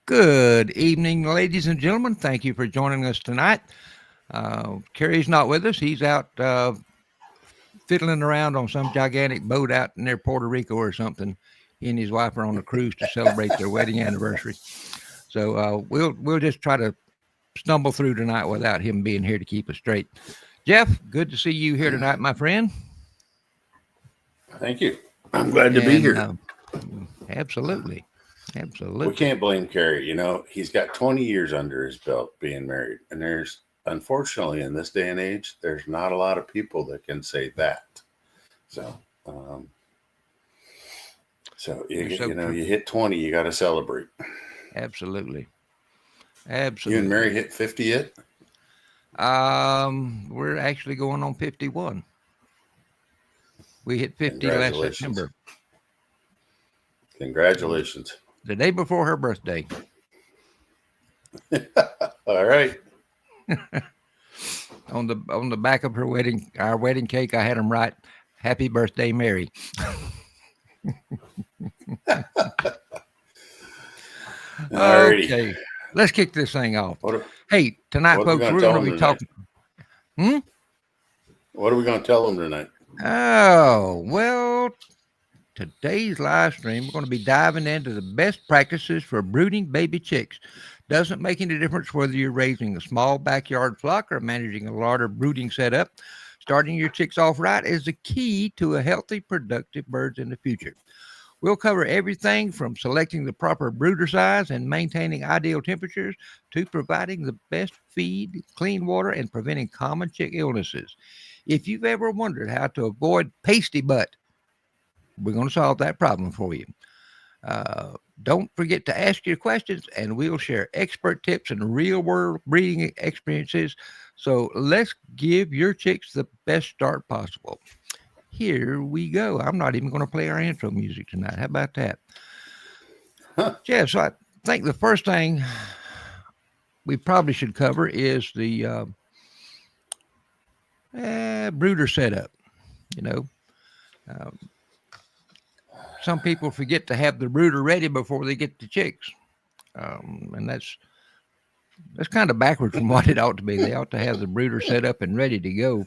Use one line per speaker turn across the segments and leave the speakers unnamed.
Good evening, ladies and gentlemen. Thank you for joining us tonight. Kerry's not with us. He's out fiddling around on some gigantic boat out near Puerto Rico or something. He and his wife are on a cruise to celebrate their wedding anniversary. So we'll just try to stumble through tonight without him being here to keep us straight. Jeff, good to see you here tonight, my friend.
Thank you. I'm glad to be here.
Absolutely.
We can't blame Kerry. He's got 20 years under his belt being married. And unfortunately, in this day and age, there's not a lot of people that can say that. So, you hit 20, you got to celebrate.
Absolutely.
You and Mary hit 50 yet?
We're actually going on 51. We hit 50 last September.
Congratulations.
The day before her birthday.
All right.
on the back of our wedding cake, I had them write, "Happy Birthday, Mary." Okay, let's kick this thing off. Hey, tonight, folks, we're going to be talking.
What are we going to tell them tonight?
Oh, well, today's live stream, we're going to be diving into the best practices for brooding baby chicks. Doesn't make any difference whether you're raising a small backyard flock or managing a larger brooding setup. Starting your chicks off right is the key to a healthy, productive birds in the future. We'll cover everything from selecting the proper brooder size and maintaining ideal temperatures to providing the best feed, clean water, and preventing common chick illnesses. If you've ever wondered how to avoid pasty butt, we're going to solve that problem for you. Don't forget to ask your questions, and we'll share expert tips and real-world breeding experiences. So let's give your chicks the best start possible. Here we go. I'm not even going to play our intro music tonight. How about that? Yeah, so I think the first thing we probably should cover is the brooder setup. Some people forget to have the brooder ready before they get the chicks. And that's kind of backwards from what it ought to be. They ought to have the brooder set up and ready to go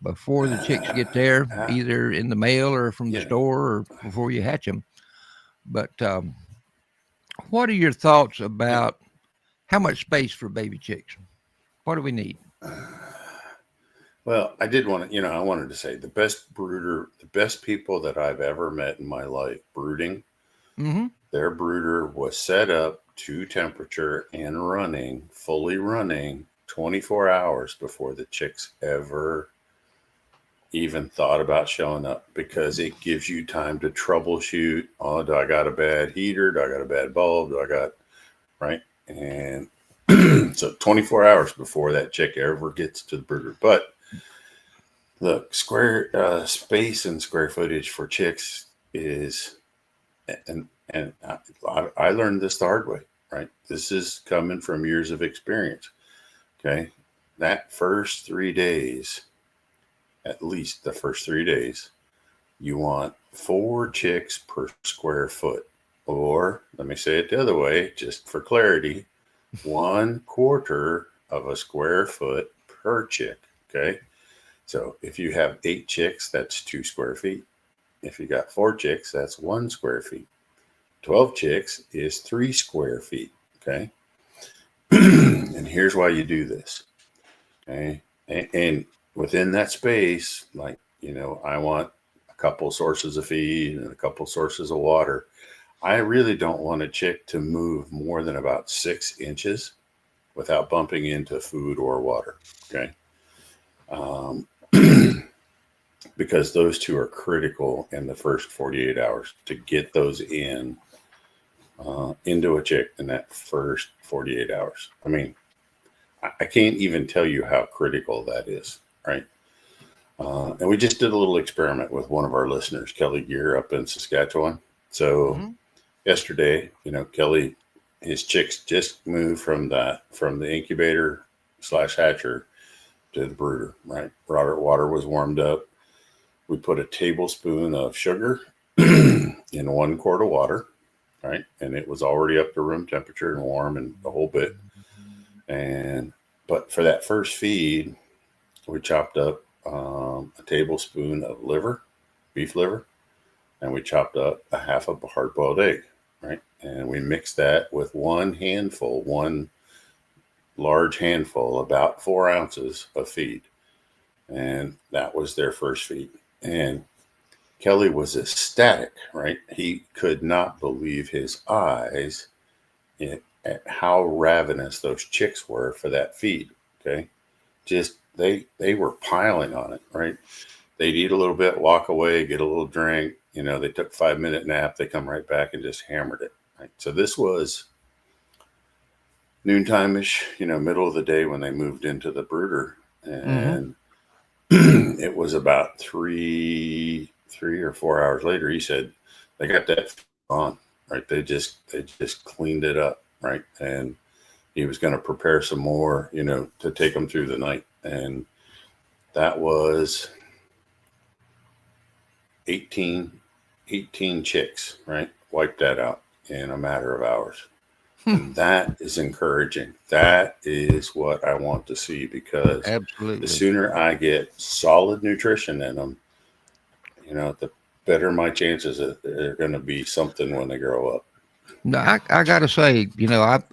before the chicks get there, either in the mail or from the store or before you hatch them. But what are your thoughts about how much space for baby chicks? What do we need?
Well, I did want to, I wanted to say the best people that I've ever met in my life, brooding, their brooder was set up to temperature and fully running 24 hours before the chicks ever even thought about showing up, because it gives you time to troubleshoot. Oh, do I got a bad heater? Do I got a bad bulb? Right? And so 24 hours before that chick ever gets to the brooder. But the square space and square footage for chicks is, and I learned this the hard way, right? This is coming from years of experience. Okay. That first 3 days, at least the first 3 days, you want 4 chicks per square foot. Or let me say it the other way, just for clarity, 1/4 of a square foot per chick. Okay. So if you have 8 chicks, that's 2 square feet. If you got 4 chicks, that's 1 square feet. 12 chicks is 3 square feet. Okay. And here's why you do this. Okay. And within that space, I want a couple sources of feed and a couple sources of water. I really don't want a chick to move more than about 6 inches without bumping into food or water. Okay. Because those two are critical in the first 48 hours to get those into a chick in that first 48 hours. I mean, I can't even tell you how critical that is, right? And we just did a little experiment with one of our listeners, Kelly Gear, up in Saskatchewan. So yesterday, Kelly, his chicks just moved from the incubator / hatcher to the brooder, right? Water was warmed up. We put a tablespoon of sugar in 1 quart of water. right? And it was already up to room temperature and warm and the whole bit. But for that first feed, we chopped up a tablespoon of liver, beef liver, and we chopped up a half of a hard-boiled egg, right? And we mixed that with one large handful, about 4 ounces of feed. And that was their first feed. And Kelly was ecstatic, right? He could not believe his eyes at how ravenous those chicks were for that feed. Okay. Just they were piling on it, right? They'd eat a little bit, walk away, get a little drink. They took a 5-minute nap. They come right back and just hammered it. Right. So this was noontime-ish, middle of the day when they moved into the brooder. And it was about 3 or 4 hours later, he said they got that on, right? They just cleaned it up, right? And he was going to prepare some more, to take them through the night. And that was 18 chicks, right? Wiped that out in a matter of hours. And that is encouraging. That is what I want to see, because
absolutely,
the sooner I get solid nutrition in them, the better my chances that they're going to be something when they grow up.
No, I got to say,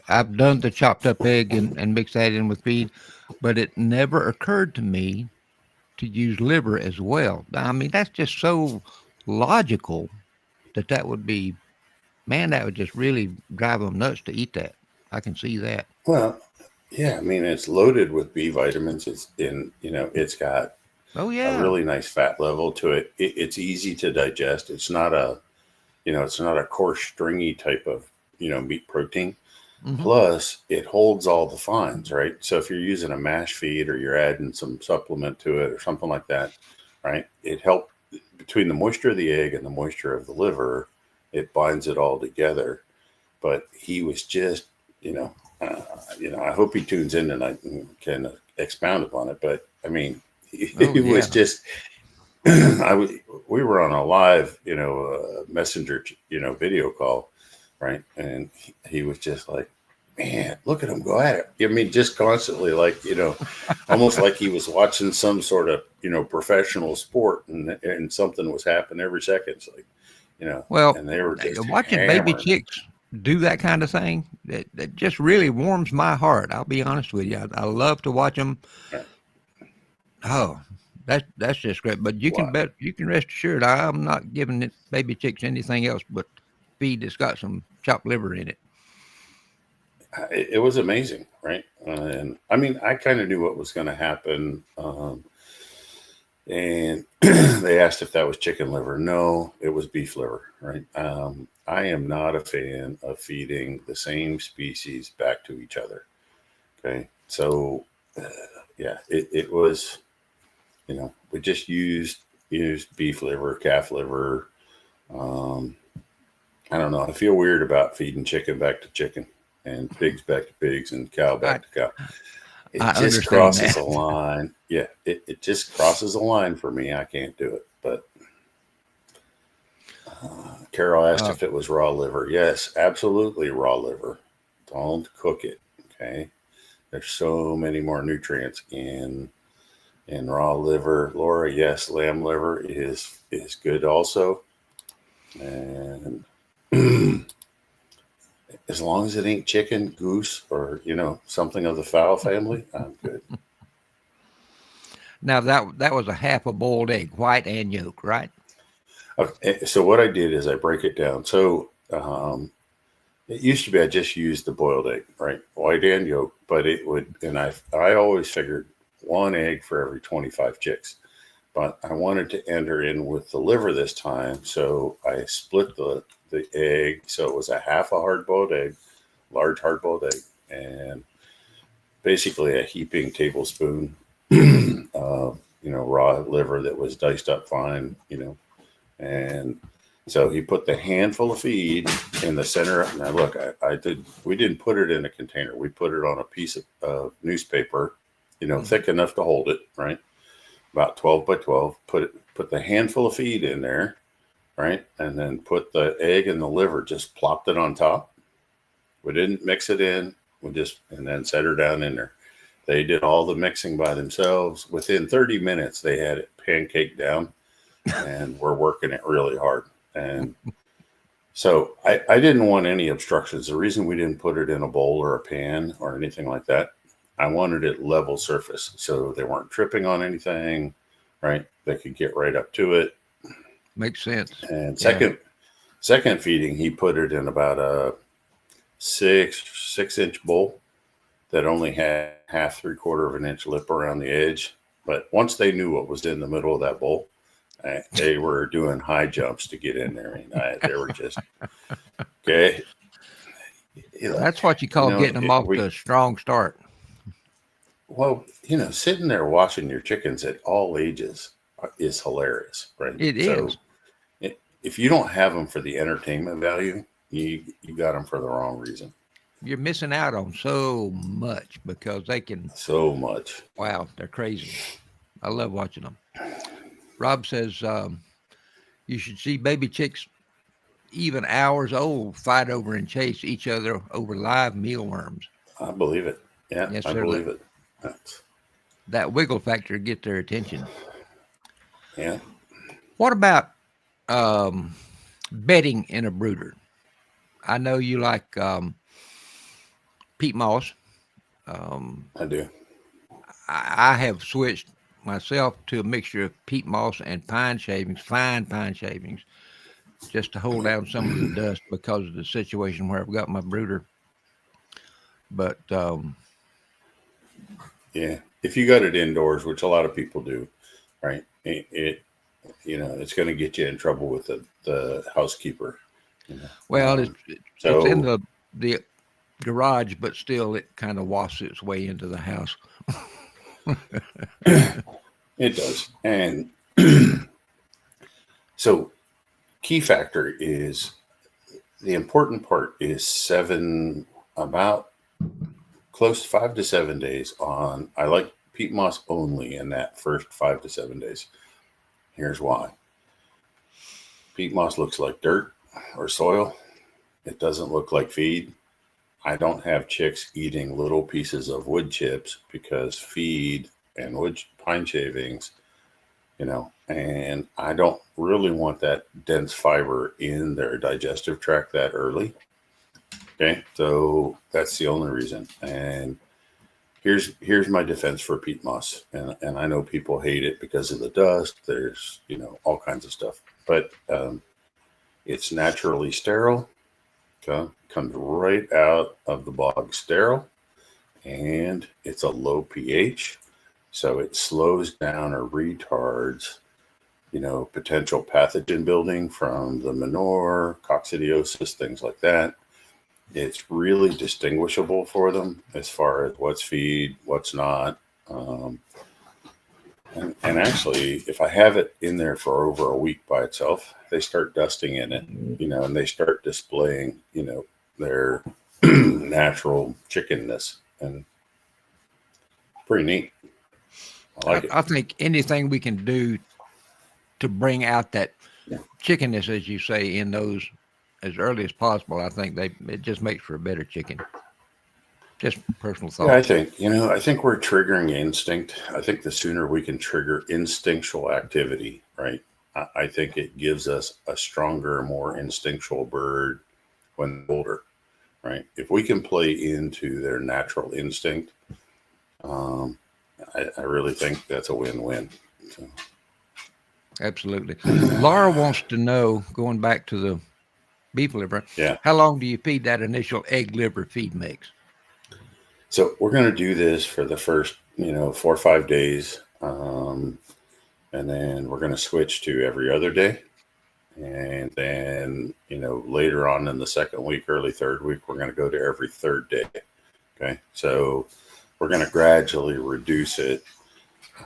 I've done the chopped up egg and mixed that in with feed, but it never occurred to me to use liver as well. I mean, that's just so logical that would be, man, that would just really drive them nuts to eat that. I can see that.
Well, yeah, I mean, it's loaded with B vitamins. It's got
Oh
a
yeah.
really nice fat level to it. It's easy to digest. It's not a coarse, stringy type of, meat protein. Plus, it holds all the fines, right? So if you're using a mash feed or you're adding some supplement to it or something like that, right? It helps between the moisture of the egg and the moisture of the liver. It binds it all together. But he was just, I hope he tunes in tonight and can expound upon it. But I mean, it was just, we were on a live, messenger, video call, right? And he was just like, man, look at him go at it. I mean, just constantly, like, almost like he was watching some sort of, professional sport, and something was happening every second. It's like,
Well,
and they were just
watching baby chicks do that kind of thing, that just really warms my heart. I'll be honest with you. I love to watch them.
Right.
Oh, that's just great. But you can rest assured, I'm not giving baby chicks anything else but feed that's got some chopped liver in it.
It was amazing, right? And I mean, I kind of knew what was going to happen. And they asked if that was chicken liver. No, it was beef liver, right? I am not a fan of feeding the same species back to each other. Okay. So, yeah, it was, we just used beef liver, calf liver. I don't know. I feel weird about feeding chicken back to chicken and pigs back to pigs and cow back to cow. It just crosses a line. Yeah, it just crosses a line for me. I can't do it. But Carol asked if it was raw liver. Yes, absolutely raw liver. Don't cook it. Okay. There's so many more nutrients in raw liver. Laura, yes, lamb liver is good also. And as long as it ain't chicken, goose, or something of the fowl family, I'm good.
Now that was a half a boiled egg, white and yolk, right?
Okay, so what I did is I break it down. So it used to be I just used the boiled egg, right, white and yolk, but it would, and I always figured 1 egg for every 25 chicks. But I wanted to enter in with the liver this time, so I split the egg, so it was a half a hard-boiled egg, large hard-boiled egg, and basically a heaping tablespoon of raw liver that was diced up fine, and so he put the handful of feed in the center. Now look, we didn't put it in a container. We put it on a piece of newspaper, thick enough to hold it, right? About 12 by 12. Put the handful of feed in there, right? And then put the egg and the liver, just plopped it on top. We didn't mix it in. And then set her down in there. They did all the mixing by themselves. Within 30 minutes, they had it pancaked down and were working it really hard. And so I didn't want any obstructions. The reason we didn't put it in a bowl or a pan or anything like that, I wanted it level surface. So they weren't tripping on anything, right? They could get right up to it.
Makes sense.
And second feeding, he put it in about a 6-inch bowl that only had half, 3/4 of an inch lip around the edge. But once they knew what was in the middle of that bowl, they were doing high jumps to get in there. And they were just, okay.
That's what you call getting them off to a strong start.
Well, sitting there watching your chickens at all ages is hilarious, right?
It is.
If you don't have them for the entertainment value, you got them for the wrong reason.
You're missing out on so much because they can.
So much.
Wow, they're crazy. I love watching them. Rob says you should see baby chicks, even hours old, fight over and chase each other over live mealworms.
I believe it. Yeah, yes, I believe it.
That wiggle factor get their attention.
Yeah.
What about bedding in a brooder? I know you like peat moss.
I do.
I have switched myself to a mixture of peat moss and pine shavings, fine pine shavings, just to hold down some of the dust because of the situation where I've got my brooder. But
yeah, if you got it indoors, which a lot of people do, right? It's going to get you in trouble with the housekeeper.
Well, it's in the garage, but still it kind of wafts its way into the house.
It does. And so key factor is the important part is about close to 5 to 7 days on. I like peat moss only in that first 5 to 7 days. Here's why. Peat moss looks like dirt or soil. It doesn't look like feed. I don't have chicks eating little pieces of wood chips because feed and pine shavings, and I don't really want that dense fiber in their digestive tract that early. Okay, so that's the only reason. And here's my defense for peat moss, and I know people hate it because of the dust. There's all kinds of stuff, but it's naturally sterile. Okay, comes right out of the bog sterile, and it's a low pH, so it slows down or retards potential pathogen building from the manure, coccidiosis, things like that. It's really distinguishable for them as far as what's feed, what's not. And actually, if I have it in there for over a week by itself, they start dusting in it, and they start displaying, their natural chickenness, and pretty neat. I like it.
I think anything we can do to bring out that chickenness, as you say, in those as early as possible, I think it just makes for a better chicken. Just personal thought.
Yeah, I think we're triggering instinct. I think the sooner we can trigger instinctual activity, right? I think it gives us a stronger, more instinctual bird when older, right? If we can play into their natural instinct, I really think that's a win-win. So.
Absolutely. Laura wants to know, going back to the beef liver, how long do you feed that initial egg liver feed mix?
So we're going to do this for the first, 4 or 5 days. And then we're going to switch to every other day. And then, later on in the second week, early third week, we're going to go to every third day. Okay. So we're going to gradually reduce it.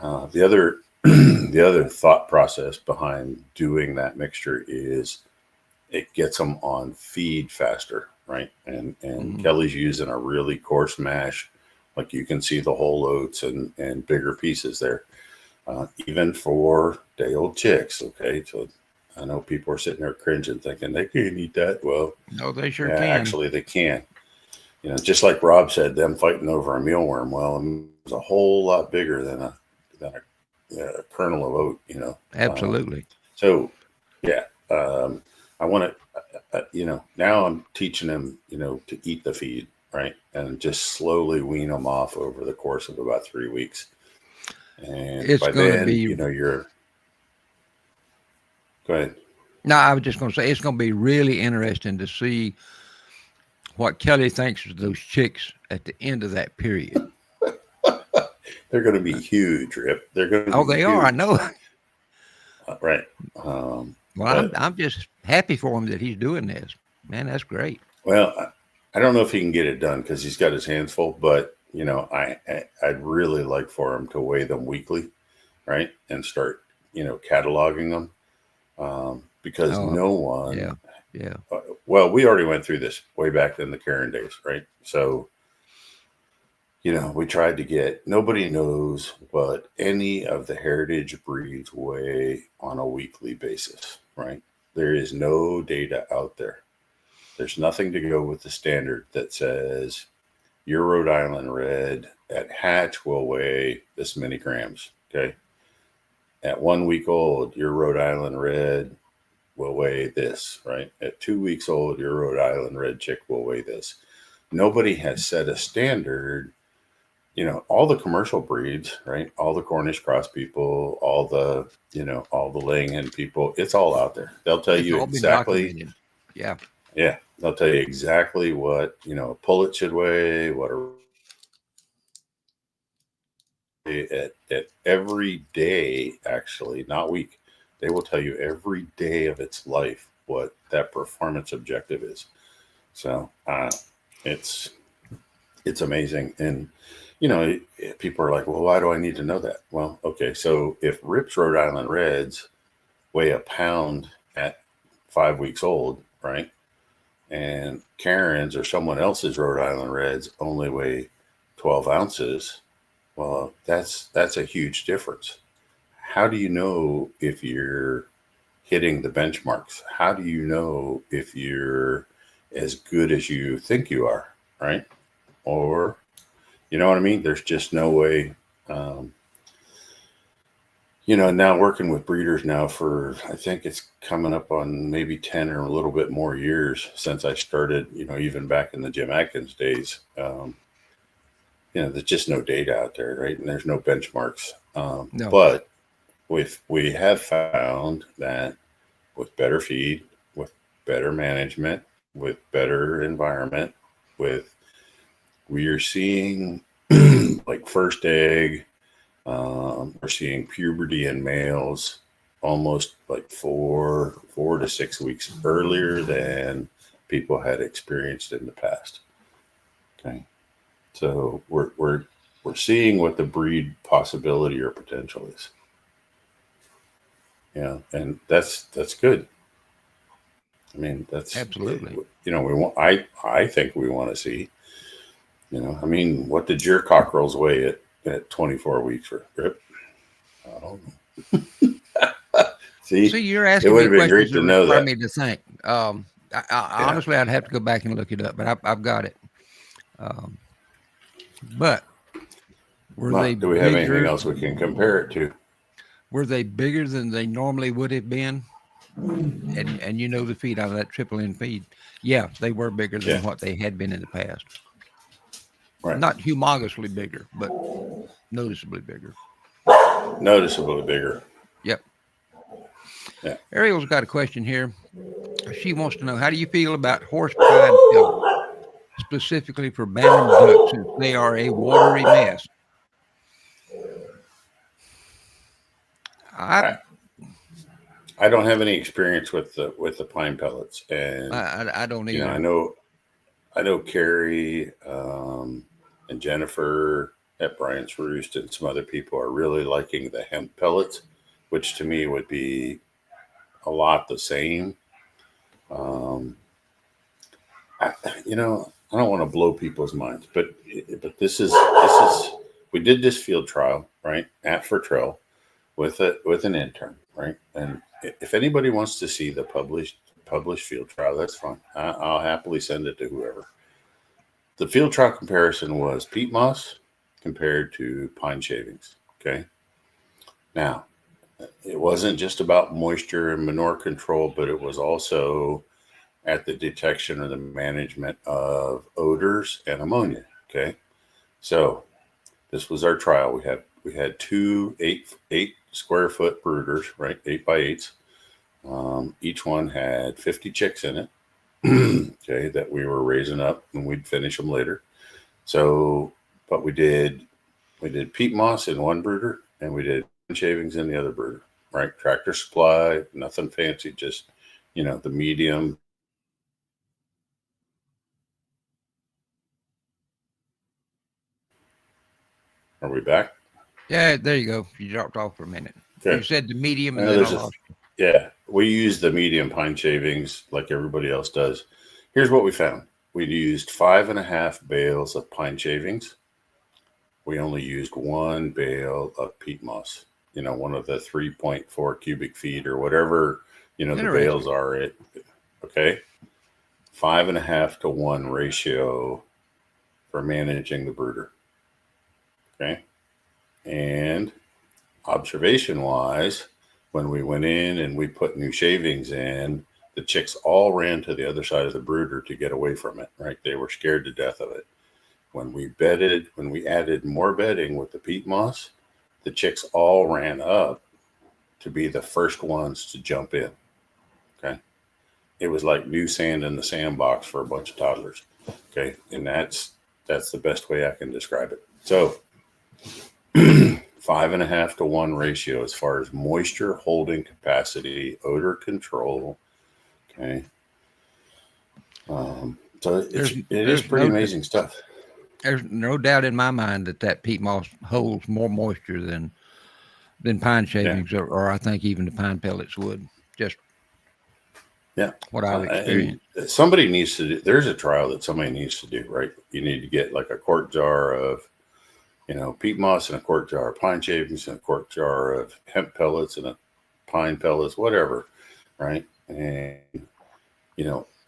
The other thought process behind doing that mixture is it gets them on feed faster, right? And Kelly's using a really coarse mash, like you can see the whole oats and bigger pieces there, even for day-old chicks. Okay, so I know people are sitting there cringing, thinking they can't eat that. Well,
No, they sure
yeah,
can.
actually they can. Just like Rob said, them fighting over a mealworm. Well, it's a whole lot bigger than a kernel of oat.
Absolutely.
So, yeah, I want to. Now I'm teaching them, to eat the feed, right, and just slowly wean them off over the course of about 3 weeks. And
It's
by
going to
then,
be.
you're. Go ahead.
No, I was just going to say it's going to be really interesting to see what Kelly thinks of those chicks at the end of that period.
They're going to be huge, Rip. They're going to
Oh,
be
they
huge.
are. I know.
Right.
Well,
But,
I'm just happy for him that he's doing this. Man, that's great.
well, I don't know if he can get it done because he's got his hands full. But I'd really like for him to weigh them weekly, right, and start cataloging them, because
Oh,
no one.
yeah, yeah.
Well, we already went through this way back in the Karen days, right? So we tried to get, nobody knows what any of the heritage breeds weigh on a weekly basis, right? There is no data out there. There's nothing to go with the standard that says your Rhode Island Red at hatch will weigh this many grams, okay? At 1 week old, your Rhode Island Red will weigh this, right? At 2 weeks old, your Rhode Island Red chick will weigh this. Nobody has set a standard. All the commercial breeds, right? All the Cornish cross people, all the laying hen people, it's all out there. They'll tell
It's
you
all been
exactly.
documented. Yeah.
Yeah. They'll tell you exactly what, a pullet should weigh, what at every day, actually, not week. They will tell you every day of its life what that performance objective is. So it's amazing. And people are like, well, why do I need to know that? Well, okay, so if Rip's Rhode Island Reds weigh a pound at 5 weeks old, right, and Karen's or someone else's Rhode Island Reds only weigh 12 ounces, well, that's a huge difference. How do you know if you're hitting the benchmarks? How do you know if you're as good as you think you are, right? Or, you know what I mean? There's just no way. Now working with breeders now for, I think it's coming up on maybe 10 or a little bit more years since I started, even back in the Jim Atkins days. There's just no data out there, right? And there's no benchmarks.
No.
But we have found that with better feed, with better management, with better environment, we are seeing like first egg, we're seeing puberty in males almost like 4 to 6 weeks earlier than people had experienced in the past. Okay, so we're seeing what the breed possibility or potential is. Yeah, and that's good. I mean, that's
Absolutely.
we want. I think we want to see. I mean, what did your cockerels weigh at 24 weeks, Rip? I don't know. See,
you're
it
asking
would
me
have been
questions
great
that
to know
require
that.
me to think.
Yeah.
Honestly, I'd have to go back and look it up, but I've got it. But were they
Do we have anything
bigger?
else we can compare it to?
Were they bigger than they normally would have been? And the feed out of that triple N feed. Yeah, they were bigger than
Yeah.
what they had been in the past.
Right.
Not humongously bigger, but noticeably bigger.
Noticeably bigger.
Yep.
Yeah.
Ariel's got a question here. She wants to know, how do you feel about horse pine pellets, specifically for bantam ducks, since they are a watery mess?
I don't have any experience with the pine pellets, and
I don't either.
I know Carrie and Jennifer at Bryant's Roost and some other people are really liking the hemp pellets, which to me would be a lot the same. I don't want to blow people's minds, but this is we did this field trial, right, at Fertrell. with an intern, right? And if anybody wants to see the published field trial, that's fine. I'll happily send it to whoever. The field trial comparison was peat moss compared to pine shavings. Okay. Now, it wasn't just about moisture and manure control, but it was also at the detection or the management of odors and ammonia. Okay. So this was our trial. We had two 8 square foot brooders, right? 8 by 8s. Each one had 50 chicks in it. Okay, that we were raising up, and we'd finish them later. So, but we did peat moss in one brooder, and we did shavings in the other brooder. Right, Tractor Supply, nothing fancy, just the medium. Are we back?
Yeah, there you go. You dropped off for a minute. Okay. You said the medium, and then I lost you.
Yeah, we used the medium pine shavings like everybody else does. Here's what we found. We used 5.5 bales of pine shavings. We only used 1 bale of peat moss. One of the 3.4 cubic feet or whatever, the bales are. Okay. 5.5 to 1 ratio for managing the brooder. Okay. And observation wise, when we went in and we put new shavings in, the chicks all ran to the other side of the brooder to get away from it, right? They were scared to death of it. When we added more bedding with the peat moss, the chicks all ran up to be the first ones to jump in. Okay. It was like new sand in the sandbox for a bunch of toddlers. Okay. And that's the best way I can describe it. So 5.5 to 1 ratio as far as moisture holding capacity, odor control. Okay. So it is pretty amazing stuff.
There's no doubt in my mind that peat moss holds more moisture than pine shavings, or I think even the pine pellets would. Just what I've experienced.
Somebody needs to do. There's a trial that somebody needs to do. Right, you need to get like a quart jar of peat moss and a quart jar of pine shavings and a quart jar of hemp pellets and a pine pellets, whatever, right? And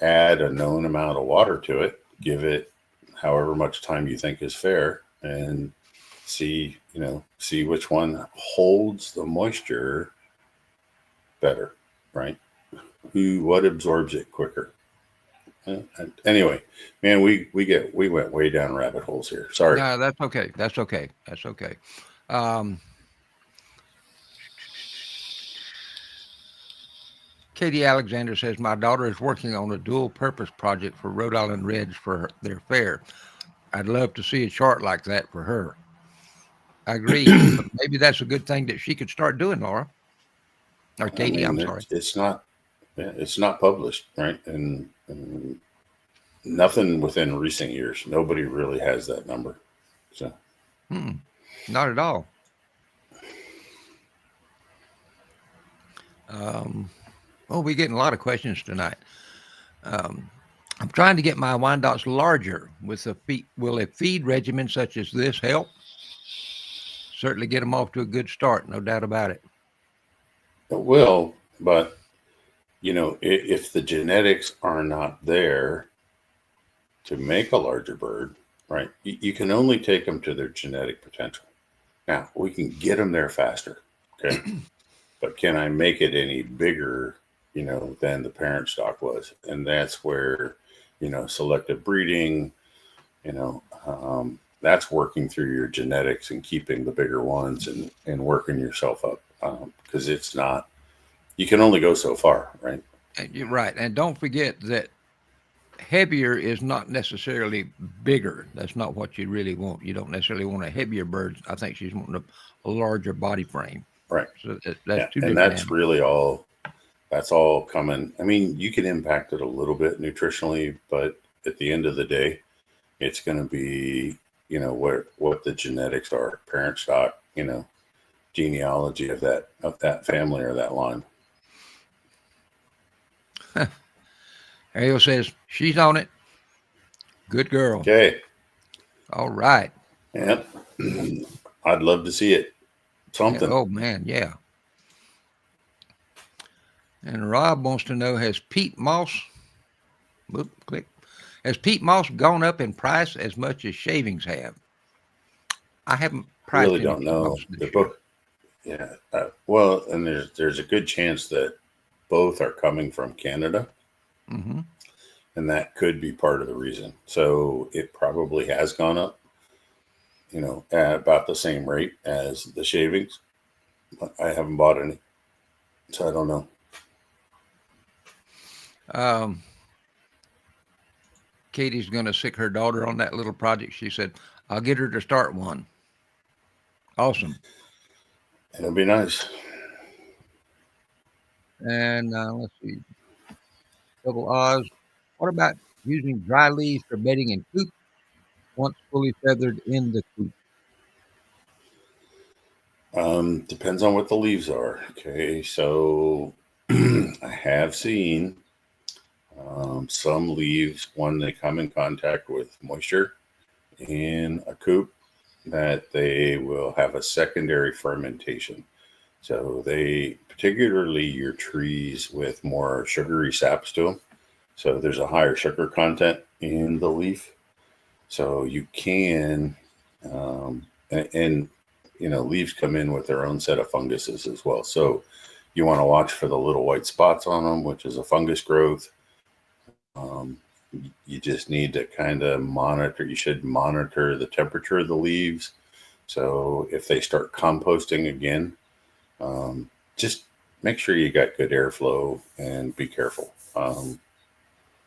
add a known amount of water to it. Give it however much time you think is fair, and see which one holds the moisture better, right? What absorbs it quicker. Anyway, man, we went way down rabbit holes here. Sorry.
No, that's okay. Katie Alexander says, my daughter is working on a dual purpose project for Rhode Island Reds for their fair. I'd love to see a chart like that for her. I agree. But maybe that's a good thing that she could start doing, Laura. Or Katie, I'm sorry.
It's not published, right? And nothing within recent years. Nobody really has that number. So
not at all. We're getting a lot of questions tonight. I'm trying to get my Wyandottes larger with will a feed regimen such as this help? Certainly get them off to a good start, no doubt about it.
It will, but if the genetics are not there to make a larger bird, right? You can only take them to their genetic potential. Now, we can get them there faster, okay? But can I make it any bigger, than the parent stock was? And that's where, selective breeding, that's working through your genetics and keeping the bigger ones and working yourself up, because it's not, you can only go so far, right?
You're right. And don't forget that heavier is not necessarily bigger. That's not what you really want. You don't necessarily want a heavier bird. I think she's wanting a larger body frame.
Right.
So that's two different
and that's animals. Really all. That's all coming. I mean, you can impact it a little bit nutritionally, but at the end of the day, it's going to be, what the genetics are, parent stock, genealogy of that family or that line.
Ariel says she's on it. Good girl.
Okay.
All right.
Yeah. I'd love to see it. something.
Oh man, yeah. And Rob wants to know, has peat moss, whoop, click, has peat moss gone up in price as much as shavings have? I haven't
I really
priced any
don't
peat
know.
moss
They're
this year.
both, yeah. Well, and there's a good chance that both are coming from Canada,
Mm-hmm.
and that could be part of the reason. So it probably has gone up, at about the same rate as the shavings. But I haven't bought any, so I don't know.
Um, Katie's going to sick her daughter on that little project. She said, I'll get her to start one. Awesome.
It'll be nice.
And let's see, double Oz. What about using dry leaves for bedding in coop once fully feathered in the coop?
Depends on what the leaves are. Okay, so I have seen some leaves when they come in contact with moisture in a coop that they will have a secondary fermentation. So they, particularly your trees with more sugary saps to them. So there's a higher sugar content in the leaf. So you can, and leaves come in with their own set of funguses as well. So you want to watch for the little white spots on them, which is a fungus growth. Um, you just need to kind of monitor. You should monitor the temperature of the leaves. So if they start composting again, just make sure you got good airflow and be careful.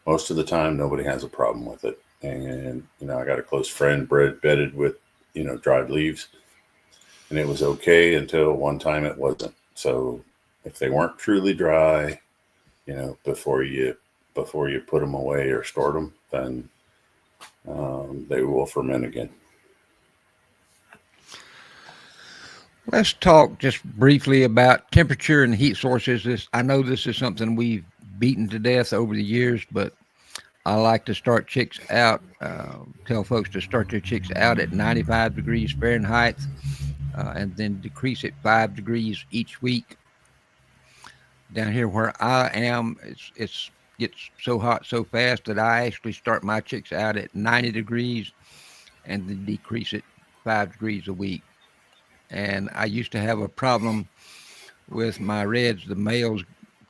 Most of the time, nobody has a problem with it. And, I got a close friend bedded with, dried leaves, and it was okay until one time it wasn't. So if they weren't truly dry, before you put them away or stored them, then they will ferment again.
Let's talk just briefly about temperature and heat sources. I know this is something we've beaten to death over the years, but I like to start chicks out, tell folks to start their chicks out at 95 degrees Fahrenheit, and then decrease it 5 degrees each week. Down here where I am, it's gets so hot so fast that I actually start my chicks out at 90 degrees and then decrease it 5 degrees a week. And I used to have a problem with my reds, the males,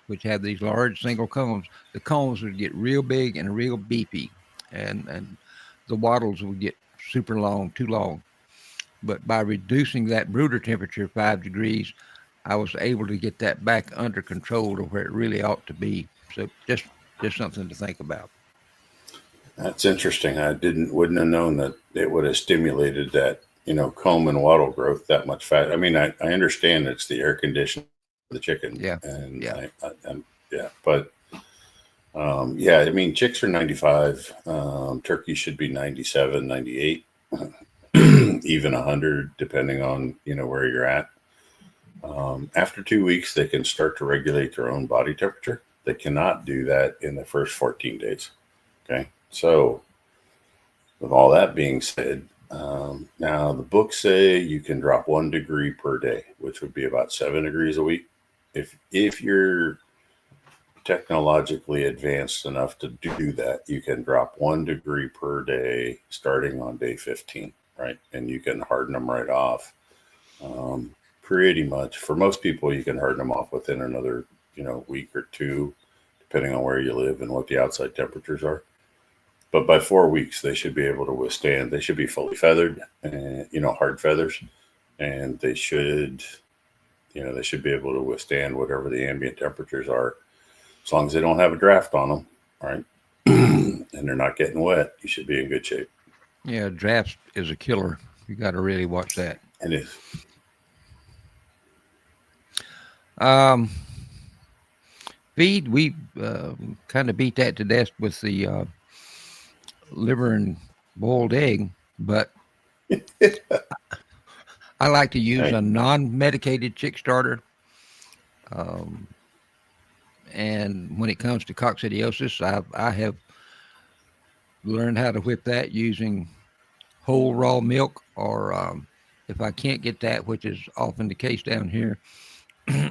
which have these large single combs. The combs would get real big and real beefy, and the wattles would get super long, too long. But by reducing that brooder temperature 5 degrees, I was able to get that back under control to where it really ought to be. So just something to think about.
That's interesting. I wouldn't have known that it would have stimulated that, comb and wattle growth that much fast. I mean, I understand it's the air conditioning of the chicken,
Yeah,
and
yeah.
yeah, but yeah, I mean, chicks are 95. Turkey should be 97, 98, even 100, depending on, where you're at. After 2 weeks, they can start to regulate their own body temperature. They cannot do that in the first 14 days. Okay. So, with all that being said, now the books say you can drop 1 degree per day, which would be about 7 degrees a week. If you're technologically advanced enough to do that, you can drop 1 degree per day starting on day 15, right? And you can harden them right off. Pretty much for most people, you can harden them off within another, week or two, depending on where you live and what the outside temperatures are. But by 4 weeks, they should be able to withstand. They should be fully feathered, and hard feathers, and they should be able to withstand whatever the ambient temperatures are, as long as they don't have a draft on them, right? And they're not getting wet. You should be in good shape.
Yeah, drafts is a killer. You got to really watch that.
It is.
Feed, we kind of beat that to death with the liver and boiled egg, but I like to use
Right.
a non-medicated chick starter. And when it comes to coccidiosis, I have learned how to whip that using whole raw milk or If I can't get that, which is often the case down here,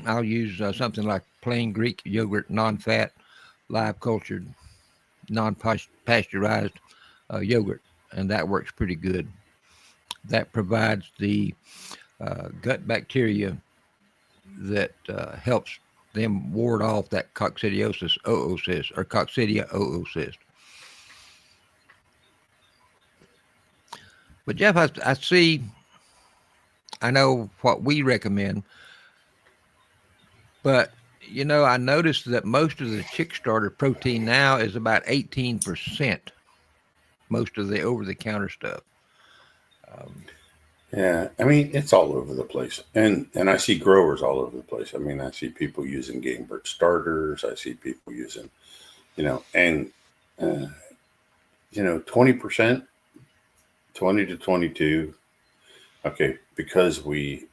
I'll use something like plain Greek yogurt, non-fat, live cultured, non-pasteurized yogurt, and that works pretty good. That provides the gut bacteria that helps them ward off that coccidiosis oocyst or coccidia oocyst. But Jeff, I see, I know what we recommend, but I noticed that most of the chick starter protein now is about 18%. Most of the over-the-counter stuff.
Yeah, I mean it's all over the place, and I see growers all over the place. I mean, I see people using game bird starters. I see people using, and 20%, 20 to 22. Okay, because we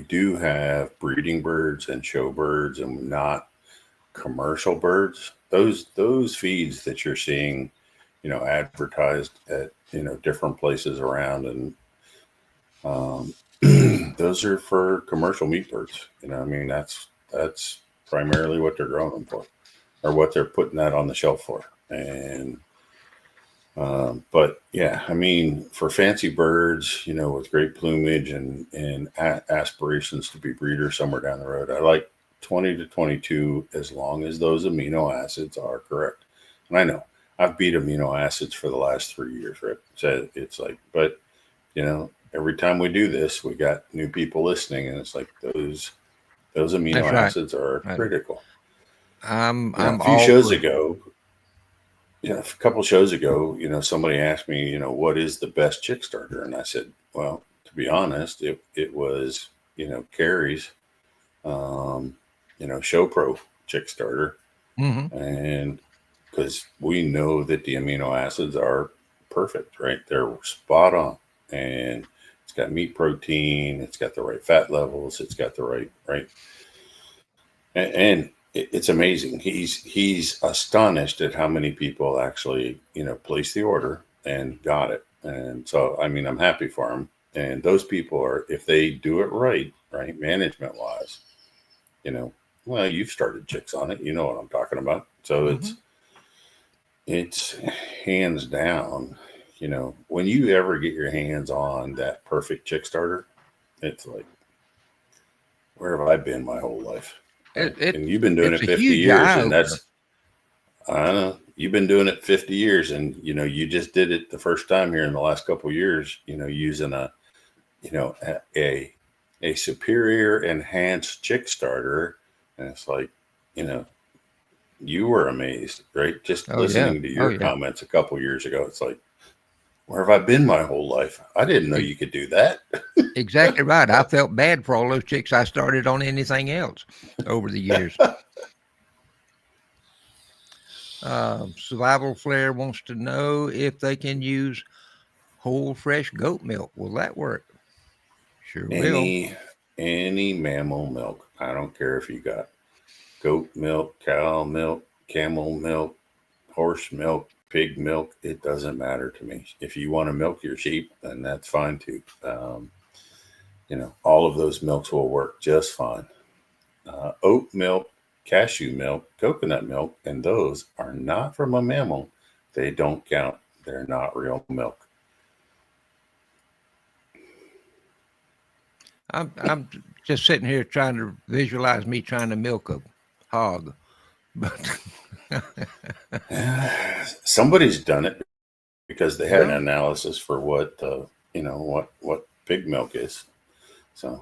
do have breeding birds and show birds, and not commercial birds. Those feeds that you're seeing, advertised at different places around, and those are for commercial meat birds. I mean that's primarily what they're growing them for, or what they're putting that on the shelf for. And but yeah, I mean, for fancy birds, with great plumage and aspirations to be breeders somewhere down the road, I like 20 to 22 as long as those amino acids are correct. And I know I've beat amino acids for the last 3 years, right? So it's like, but every time we do this, we got new people listening, and it's like those amino acids are critical.
I'm
A few
all
shows
for
ago, a couple shows ago, somebody asked me, what is the best chick starter? And I said, well, to be honest, it was, Carrie's, Show Pro chick starter. And because we know that the amino acids are perfect, right? They're spot on. And it's got meat protein, it's got the right fat levels, it's got the right. And it's amazing. He's astonished at how many people actually, placed the order and got it. And so, I mean, I'm happy for him. And those people are, if they do it right, management wise, well, you've started chicks on it. You know what I'm talking about. So it's hands down, when you ever get your hands on that perfect chick starter, it's like, where have I been my whole life? Right? And you've been doing it 50 years, and that's, I don't know, you've been doing it 50 years, and you just did it the first time here in the last couple of years, using a superior enhanced chick starter. And it's like, you were amazed, right? Just listening to your comments a couple years ago. It's like, where have I been my whole life? I didn't know you could do that.
Exactly right. I felt bad for all those chicks I started on anything else over the years. Survival Flare wants to know if they can use whole fresh goat milk. Will that work? Sure will.
Any mammal milk. I don't care if you got goat milk, cow milk, camel milk, horse milk, pig milk. It doesn't matter to me. If you want to milk your sheep, then that's fine too. All of those milks will work just fine. Oat milk, cashew milk, coconut milk, and those are not from a mammal. They don't count. They're not real milk.
I'm just sitting here trying to visualize me trying to milk a hog, but
somebody's done it because they had an analysis for what what pig milk is. So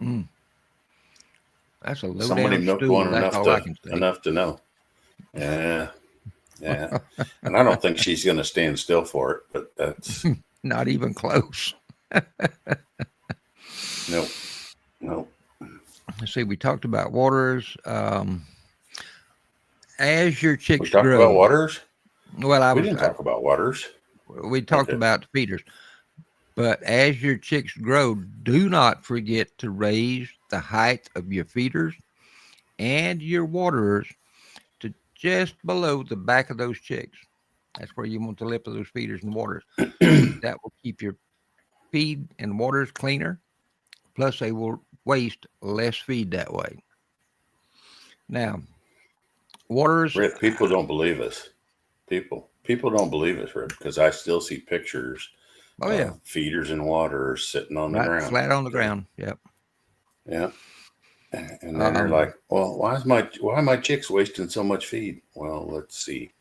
that's a low
somebody
down
milked
stool.
one
That's
enough to know. Yeah. And I don't think she's going to stand still for it, but that's
not even close.
Nope.
Let's see. We talked about waters. As your chicks
grow. We talked about waters.
Well,
we didn't talk about waters.
We talked about the feeders. But as your chicks grow, do not forget to raise the height of your feeders and your waterers to just below the back of those chicks. That's where you want the lip of those feeders and waters. That will keep your feed and waters cleaner Plus, they will waste less feed that way. Now, waters.
Rip, people don't believe us. People don't believe us, Rip, because I still see pictures
Oh yeah,
of feeders and water sitting on the
right,
ground.
flat on the
Okay.
ground. Yep.
Yeah. And then you're
Um,
like, well, why are my chicks wasting so much feed? Well, let's see.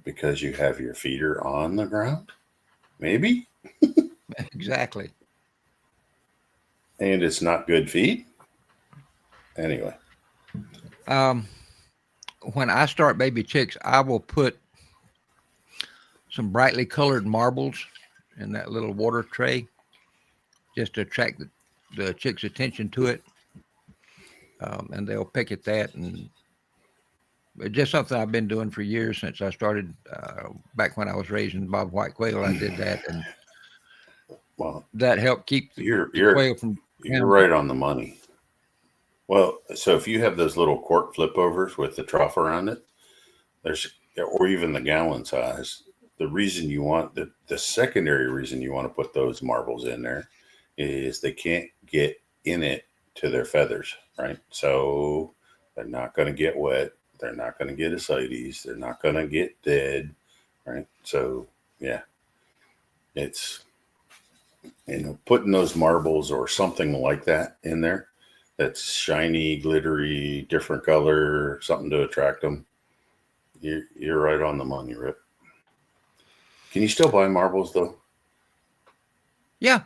Because you have your feeder on the ground? Maybe?
exactly.
And it's not good feed? Anyway.
Um, when I start baby chicks, I will put some brightly colored marbles in that little water tray just to attract the chick's attention to it, and they'll pick at that. And it's just something I've been doing for years since I started. Back when I was raising bob white quail, I did that, and
Well,
that helped keep
you're
the
you're
quail from
you're
drowning.
right on the money. Well, so if you have those little quart flip overs with the trough around it, there's or even the gallon size, the reason you want the secondary reason you want to put those marbles in there is they can't get in it to their feathers, right? So they're not going to get wet, they're not going to get ascites, they're not going to get dead, right? So yeah, it's putting those marbles or something like that in there that's shiny, glittery, different color, something to attract them. You're right on the money, Rip. Can you still buy marbles though?
Yeah,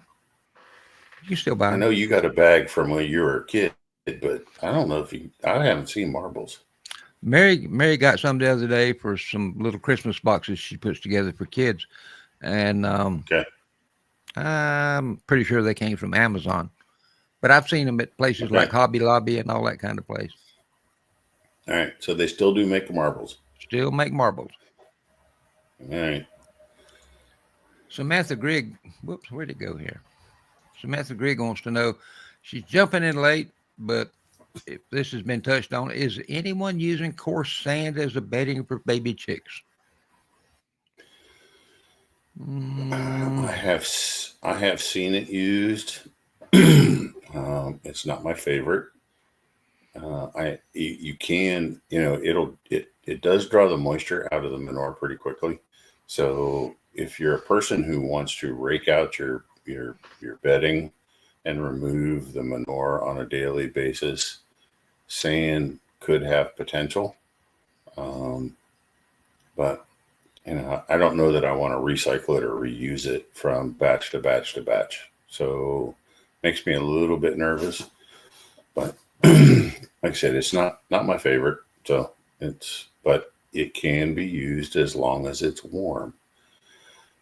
you can still buy
I
them.
know you got a bag from when you were a kid, but I don't know if you. I haven't seen marbles.
Mary got some the other day for some little Christmas boxes she puts together for kids, and
Okay,
I'm pretty sure they came from Amazon. But I've seen them at places
okay,
like Hobby Lobby and all that kind of place.
all right. So they still do make marbles.
Still make marbles.
All right.
Samantha Grigg, whoops, where'd it go here? Samantha Grigg wants to know, she's jumping in late, but if this has been touched on, is anyone using coarse sand as a bedding for baby chicks?
I
Mm,
have I have seen it used. It's not my favorite. You can it does draw the moisture out of the manure pretty quickly. So if you're a person who wants to rake out your bedding and remove the manure on a daily basis, sand could have potential. Um, but I don't know that I want to recycle it or reuse it from batch to batch to batch. So makes me a little bit nervous. But like I said, it's not my favorite. So but it can be used as long as it's warm.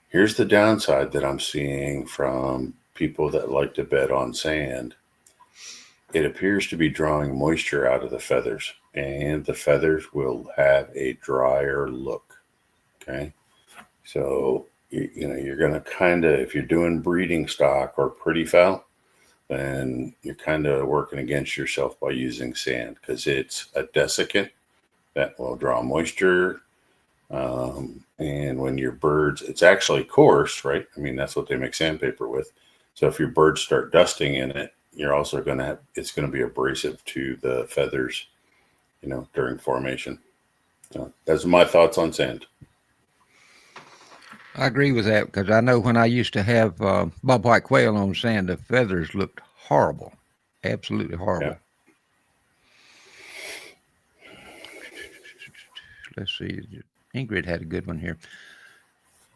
Here's the downside that I'm seeing from people that like to bed on sand. It appears to be drawing moisture out of the feathers, and the feathers will have a drier look. Okay. So you're going to kind of, if you're doing breeding stock or pretty fowl, then you're kind of working against yourself by using sand because it's a desiccant that will draw moisture. And when your birds, it's actually coarse, right? I mean, that's what they make sandpaper with. So if your birds start dusting in it, you're also going to have, it's going to be abrasive to the feathers, during formation. So that's my thoughts on sand.
I agree with that because I know when I used to have bob white quail on sand, the feathers looked horrible, absolutely
Yeah.
horrible. Let's see. Ingrid had a good one here.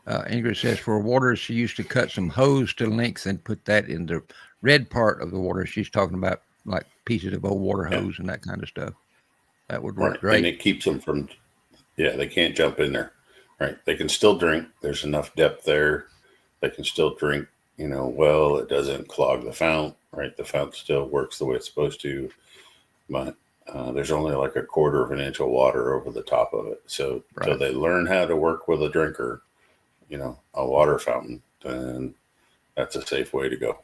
Ingrid says for water, she used to cut some hose to length and put that in the red part of the water. She's talking about like pieces of old water
Yeah.
hose and that kind of stuff. That would work
Right. And
great.
it keeps them from, yeah, they can't jump in there. Right. They can still drink. There's enough depth there. They can still drink, well, it doesn't clog the fount, right? The fount still works the way it's supposed to, but there's only like a quarter of an inch of water over the top of it. So till
Right.
they learn how to work with a drinker, a water fountain, then that's a safe way to go.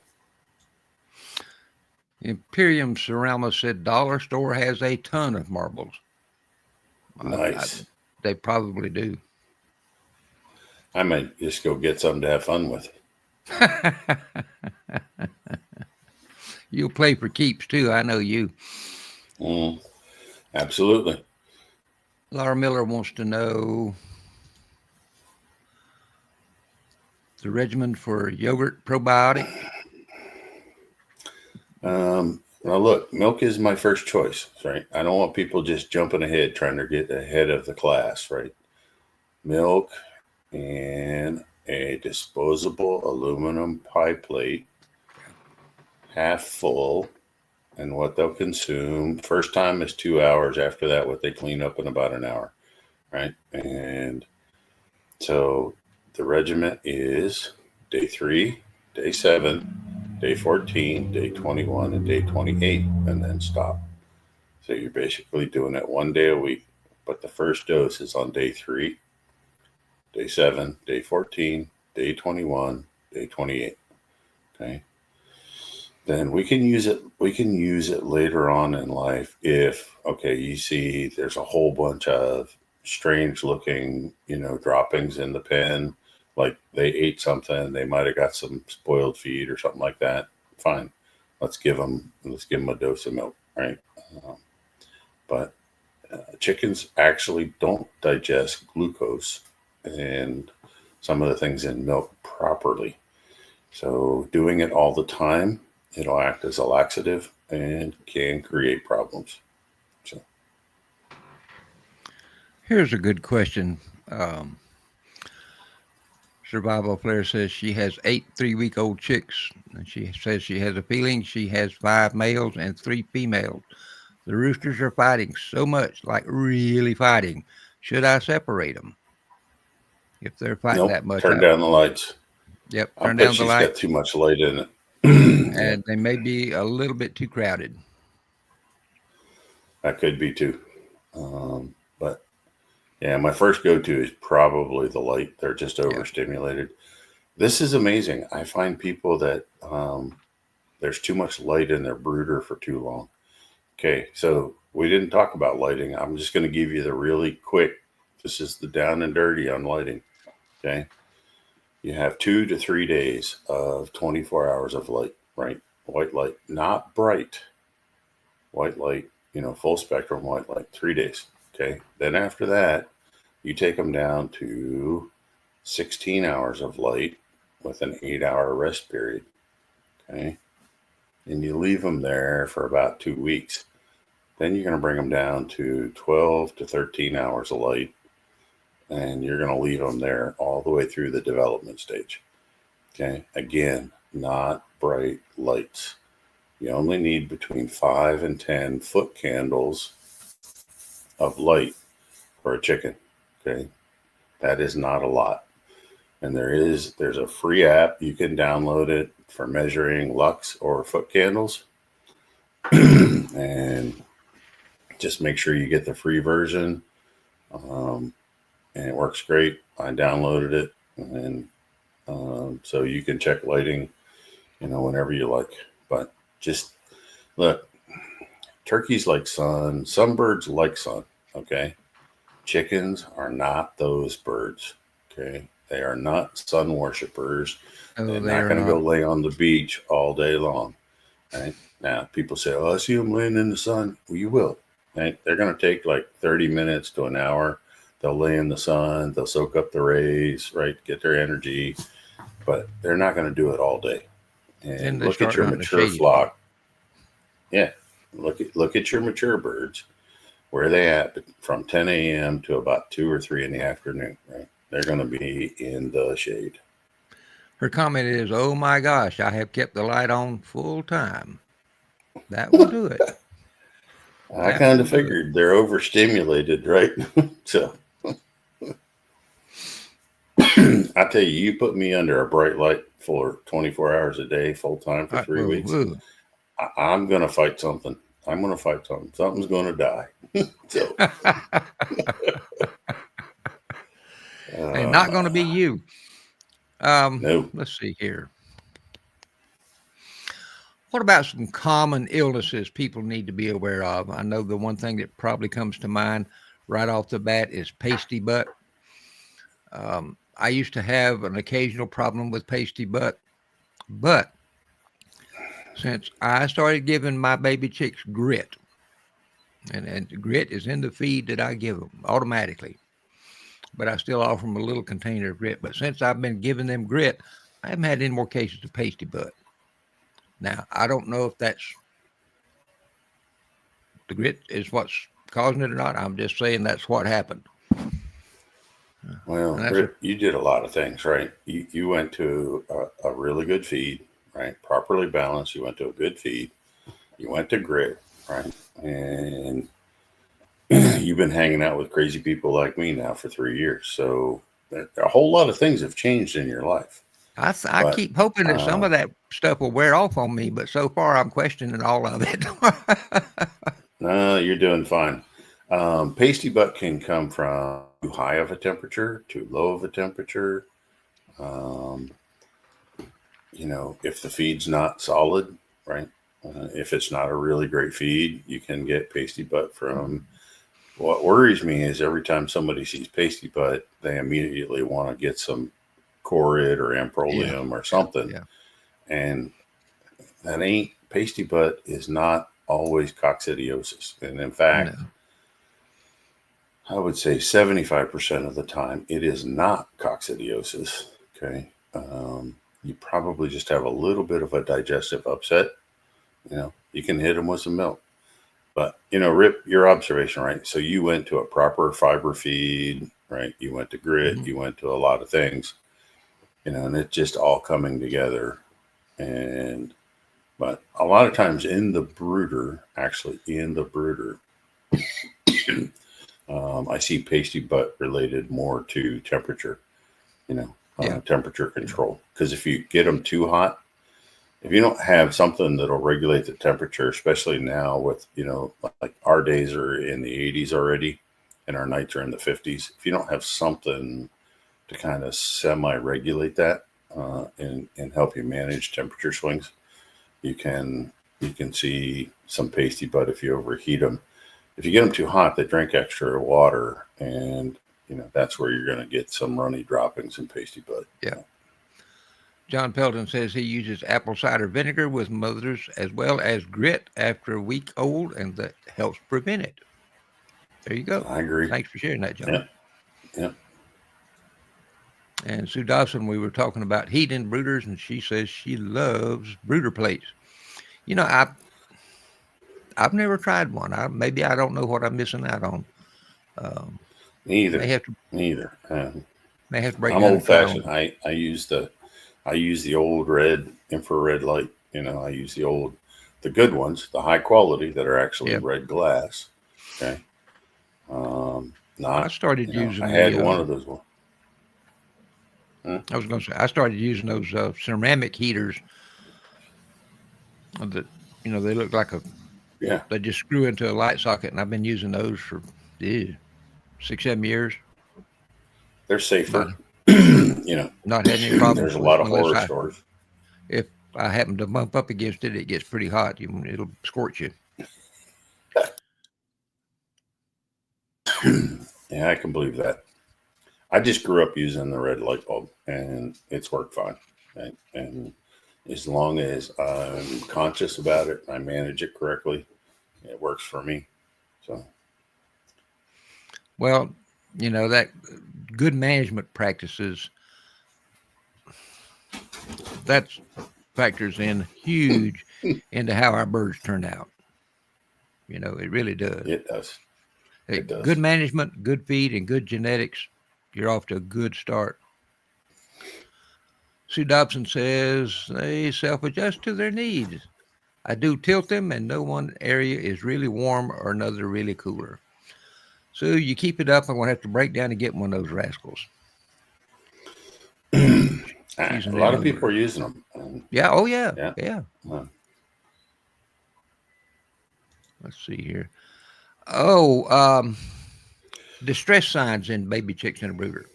Imperium Cerama said dollar store has a ton of marbles. I,
Nice.
they probably do.
I might just go get some to have fun with.
You'll play for keeps too. I know you.
Absolutely.
Laura Miller wants to know the regimen for yogurt probiotic.
Now look, milk is my first choice, right? I don't want people just jumping ahead trying to get ahead of the class, right? Milk and a disposable aluminum pie plate, half full, and what they'll consume. First time is 2 hours. After that, what they clean up in about an hour, right? And so the regiment is day 3, day 7, day 14, day 21, and day 28, and then stop. So you're basically doing it 1 day a week. But the first dose is on day 3, day 7, day 14, day 21, day 28. Okay. Then we can use it. We can use it later on in life if, okay, you see there's a whole bunch of strange looking, droppings in the pen, like they ate something, they might have got some spoiled feed or something like that. Fine, let's give them a dose of milk, right? But chickens actually don't digest glucose and some of the things in milk properly. So doing it all the time, it'll act as a laxative and can create problems. So
Here's a good question. Um, Survival Flair says she has 8 3-week-old chicks, and she says she has a feeling she has 5 males and 3 females. The roosters are fighting so much, like really fighting. Should I separate them if they're fighting
nope,
that much?
turn down the lights.
Yep,
I
turn
bet
down the
she's got
light,
too much light in it. Yeah,
and they may be a little bit too crowded.
that could be too. But yeah, my first go-to is probably the light. They're just
Yeah,
overstimulated. This is amazing. I find people that there's too much light in their brooder for too long. Okay, so we didn't talk about lighting. I'm just going to give you the really quick. This is the down and dirty on lighting. Okay, you have 2 to 3 days of 24 hours of light, right? White light, not bright white light, full spectrum white light, 3 days. Okay, then after that, you take them down to 16 hours of light with an 8-hour rest period. Okay, and you leave them there for about 2 weeks. Then you're going to bring them down to 12 to 13 hours of light, and you're going to leave them there all the way through the development stage. Okay, again, not bright lights. You only need between 5 and 10 foot candles of light for a chicken. Okay, that is not a lot. And there's a free app, you can download it for measuring lux or foot candles. And just make sure you get the free version. And it works great. I downloaded it, and so you can check lighting, whenever you like. But just look, turkeys like sun. Some birds like sun. Okay, chickens are not those birds. Okay, they are not sun worshippers.
oh,
They're
they
not
are
going to
not.
go lay on the beach all day long. Right now, people say, "Oh, I see them laying in the sun." Well, you will. Right? They're going to take like 30 minutes to an hour. They'll lay in the sun. They'll soak up the rays. Right, get their energy. But they're not going to do it all day.
Then
And
they
look at
start
your
hunting a
mature
shady spot.
flock. Yeah, look at your mature birds. Where are they at from 10 a.m. to about 2 or 3 in the afternoon? Right, they're going to be in the shade.
Her comment is, "Oh my gosh, I have kept the light on full time. That will do it.
I
That
kind
will
of
do it."
figured they're overstimulated, right? So I tell you, you put me under a bright light for 24 hours a day, full time for 3 weeks.
Whoa.
I'm going to fight something. I'm going to fight something. Something's going to die. So,
And not going to be you.
no.
Let's see here. What about some common illnesses people need to be aware of? I know the one thing that probably comes to mind right off the bat is pasty butt. I used to have an occasional problem with pasty butt, but Since I started giving my baby chicks grit, and grit is in the feed that I give them automatically, but I still offer them a little container of grit. But since I've been giving them grit, I haven't had any more cases of pasty butt. Now, I don't know if that's the grit is what's causing it or not. I'm just saying that's what happened.
Well,
And that's a
Rip, you did a lot of things, right? You went to a really good feed, right? Properly balanced. You went to a good feed. You went to grit, right? And you've been hanging out with crazy people like me now for 3 years. So a whole lot of things have changed in your life.
I
But
keep hoping that some of that stuff will wear off on me, but so far I'm questioning all of it.
no, you're doing fine. Pasty butt can come from too high of a temperature, too low of a temperature. Um, if the feed's not solid, right? If it's not a really great feed, you can get pasty butt from. What worries me is every time somebody sees pasty butt, they immediately want to get some Corid or
Yeah,
Amprolium or
yeah,
something,
yeah.
and that ain't pasty butt is not always coccidiosis, and in fact,
No.
I would say 75% of the time it is not coccidiosis. Okay. You probably just have a little bit of a digestive upset. You can hit them with some milk. But, Rip, your observation, right? So you went to a proper fiber feed, right? You went to grit,
Hmm.
you went to a lot of things, and it's just all coming together. And, but a lot of times in the brooder, actually in the brooder, I see pasty butt related more to temperature,
Yeah,
temperature
yeah,
control. Because if you get them too hot, if you don't have something that'll regulate the temperature, especially now with, like our days are in the 80s already and our nights are in the 50s, if you don't have something to kind of semi regulate that and help you manage temperature swings, you can see some pasty butt if you overheat them. If you get them too hot, they drink extra water, and that's where you're going to get some runny droppings and pasty butt.
yeah. John Pelton says he uses apple cider vinegar with mothers as well as grit after a week old, and that helps prevent it. There you go.
I agree.
Thanks for sharing that,
Yeah,
John.
yeah.
And Sue Dawson, we were talking about heating brooders, and she says she loves brooder plates. You know, I've never tried one. Maybe I don't know what I'm missing out on. Um, may
Neither,
have to
neither.
break
I'm
down and
old
try
fashioned.
one.
I use the old red infrared light. I use the good ones, the high quality that are actually
Yeah,
red glass. Okay.
I
Not,
started
I
using
had
the.
one of those. Hmm?
I was going to say I started using those ceramic heaters that they look like a
Yeah,
they just screw into a light socket, and I've been using those for ew, 6 7 years.
they're
Not
safer.
not had any problems
There's a
with
lot
them
of
unless
horror
I
stories.
if I happen to bump up against it, it gets pretty hot. It'll scorch you.
Yeah, I can believe that. I just grew up using the red light bulb, and it's worked fine. Right? And as long as I'm conscious about it, I manage it correctly, it works for me. So,
Well, that good management practices that factors in huge into how our birds turn out. It really does.
it does.
Hey,
It does.
good management, good feed, and good genetics, you're off to a good start. Sue Dobson says they self adjust to their needs. I do tilt them, and no one area is really warm or another really cooler. So you keep it up, I'm going to have to break down and get one of those rascals. She's
A
an
lot
early
of people are
bird.
using them.
Yeah. Oh, yeah.
Yeah.
Yeah.
Uh,
Let's see here. Oh, distress signs in baby chicks in a brooder.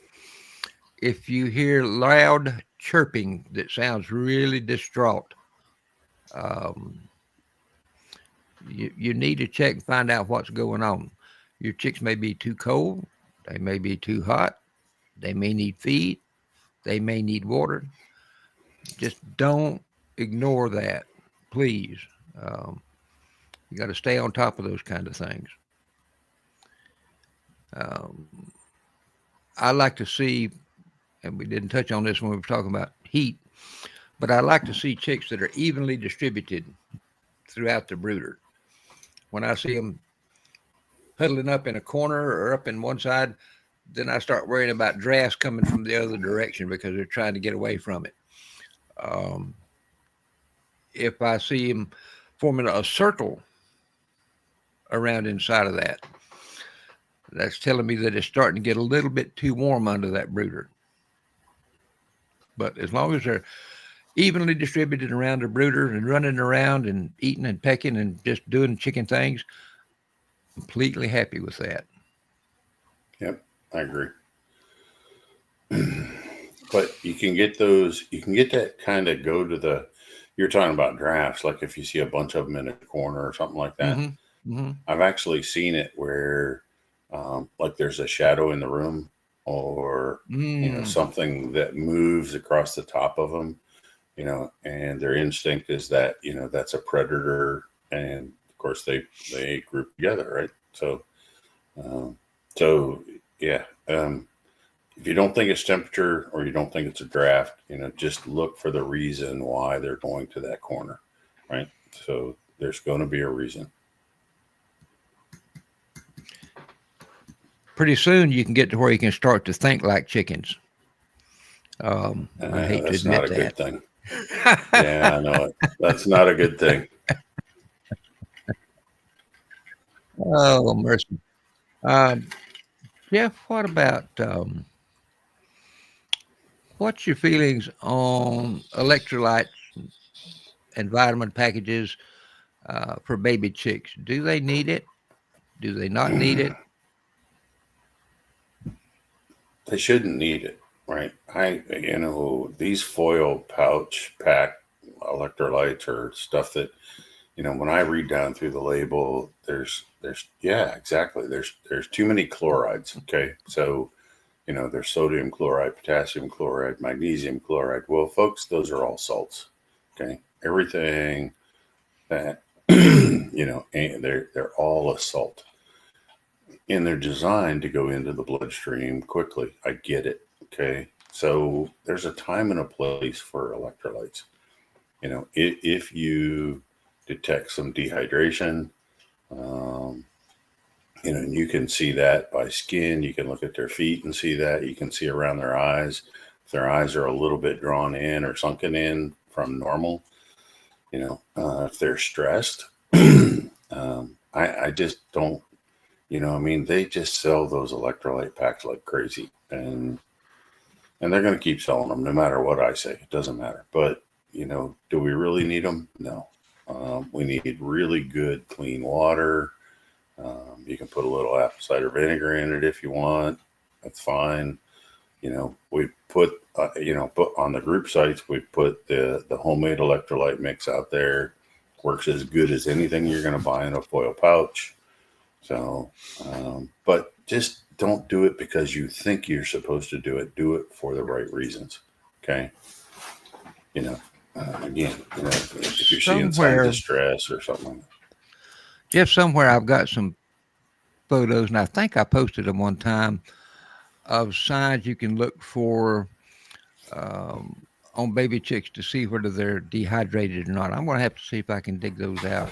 If you hear loud chirping that sounds really distraught, um, you need to check and find out what's going on. Your chicks may be too cold, they may be too hot, they may need feed, they may need water. Just don't ignore that. please. You got to stay on top of those kind of things. Um, I like to see, and we didn't touch on this when we were talking about heat, but I like to see chicks that are evenly distributed throughout the brooder. When I see them huddling up in a corner or up in one side, then I start worrying about drafts coming from the other direction because they're trying to get away from it. Um, if I see them forming a circle around inside of that, that's telling me that it's starting to get a little bit too warm under that brooder. But as long as they're evenly distributed around the brooder and running around and eating and pecking and just doing chicken things, completely happy with that.
Yep, I agree. But you can get that kind of go to you're talking about drafts, like if you see a bunch of them in a corner or something like that.
Mm-hmm. Mm-hmm.
I've actually seen it where, like there's a shadow in the room or, something that moves across the top of them, and their instinct is that, that's a predator. And of course they group together. Right. So yeah. If you don't think it's temperature or you don't think it's a draft, just look for the reason why they're going to that corner, right? So there's going to be a reason.
Pretty soon you can get to where you can start to think like chickens. I hate to admit
that's not a
that.
good thing. Yeah, I know it. That's not a good thing.
Oh, mercy. Jeff, what about what's your feelings on electrolytes and vitamin packages for baby chicks? Do they need it? Do they not need it?
They shouldn't need it, right? These foil pouch pack electrolytes or stuff that, when I read down through the label, yeah, exactly. There's too many chlorides. Okay. So, there's sodium chloride, potassium chloride, magnesium chloride. Well, folks, those are all salts. Okay. Everything that, they're all a salt. And they're designed to go into the bloodstream quickly. I get it. Okay. So there's a time and a place for electrolytes. If you detect some dehydration, and you can see that by skin. You can look at their feet and see that. You can see around their eyes. If their eyes are a little bit drawn in or sunken in from normal, if they're stressed, I just don't, they just sell those electrolyte packs like crazy, and they're going to keep selling them no matter what I say. It doesn't matter. But, do we really need them? No. We need really good, clean water. You can put a little apple cider vinegar in it if you want. That's fine. We put, on the group sites, we put the homemade electrolyte mix out there. Works as good as anything you're going to buy in a foil pouch. So, but just don't do it because you think you're supposed to do it. Do it for the right reasons. Okay. Again, if you're seeing some distress or something like that.
Jeff, somewhere I've got some photos, and I think I posted them one time, of signs you can look for on baby chicks to see whether they're dehydrated or not. I'm going to have to see if I can dig those out.